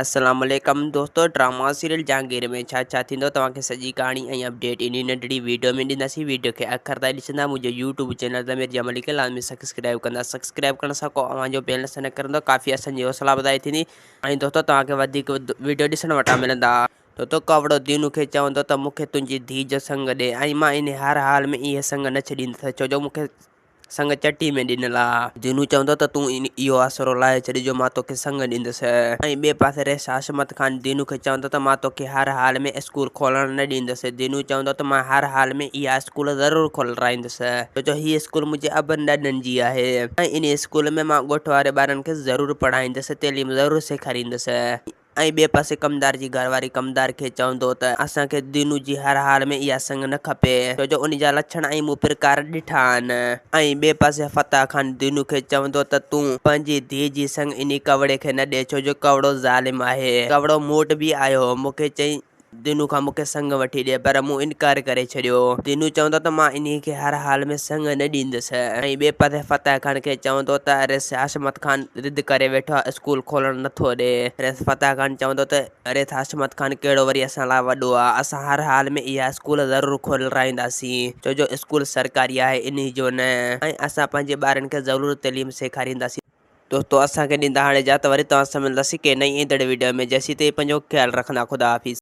अस्सलामुअलैकुम दोस्तों, drama serial Jahangir में छा छा थींदो तव्हांखे सॼी कहाणी ऐं अपडेट इन नंढड़ी वीडियो में ॾींदासीं। वीडियो खे आख़िर ताईं ॾिसंदा। मुंहिंजो यूट्यूब चैनल ज़मीर जमली खे लाज़मी सब्सक्राइब कंदा। सब्सक्राइब करण सां को अव्हांजो बेल न करंदो, काफ़ी असांजी हौसला वधाई थींदी ऐं दोस्तों तव्हांखे वधीक वीडियो ॾिसण वटां मिलंदा। दोस्तों कवड़ो दीनू खे चवंदो त मूंखे तुंहिंजी धीउ जो संग ॾे ऐं मां इन हर हाल में इहे संग न छॾींदुसि, छो जो मूंखे संग चटी में ॾिनल आहे। दीनू चवंदो त तूं इहो आसरो लाहे छॾिजो, मां तोखे संग ॾींदुसि। ऐं ॿिए पासे रहे हाशमत ख़ान दीनू खे चवंदो त मां तोखे हर हाल में स्कूल खोलण न ॾींदुसि। दीनू चवंदो त मां हर हाल में इहा स्कूल ज़रूरु खोलाईंदुसि, छो जो हीअ स्कूल मुंहिंजे अबनि ॾाॾनि जी आहे ऐं इन स्कूल में मां ॻोठ वारे ॿारनि खे ज़रूरु पढ़ाईंदुसि, तइलीम ज़रूरु सेखारींदुसि। ऐं ॿिए पासे कमदार जी घरवारी कमदार खे चवंदो त असांखे दीनू जी हर हाल में इहा संग न खपे, छो जो उन जा लक्षण ऐं मूं प्रकार ॾिठा आहिनि। ऐं ॿिए पासे फतह ख़ान दीनू खे चवंदो त तूं पंहिंजी धीउ जी संग इन कवड़े खे न ॾे, छो जो कवड़ो ज़ालिम आहे। कवड़ो मूं वटि बि आयो हो, मूंखे चई दीनू खां मूंखे संग वठी ॾे, पर मूं इनकार करे छॾियो। दीनू चवंदो त मां इन खे हर हाल में संग न ॾींदुसि। ऐं ॿिए पासे फतह ख़ान खे चवंदो त अरे हाशमत ख़ान ज़िद करे वेठो आहे, स्कूल खोलण नथो ॾे। अरे फतह ख़ान चवंदो त अरे हाशमत ख़ान कहिड़ो वरी असां लाइ वॾो आहे, असां हर हाल में इहा स्कूल ज़रूरु खोलाईंदासीं, छो जो स्कूल सरकारी आहे इन जो न, ऐं असां पंहिंजे ॿारनि खे ज़रूरु तइलीम सेखारींदासीं। दोस्तों असांखे ॾींदा हाणे इजाज़त, वरी तव्हां सां मिलंदासीं के नई ईंदड़ वीडियो में। जेसीं ताईं पंहिंजो ख्यालु रखंदा। खुदा हाफ़िज़।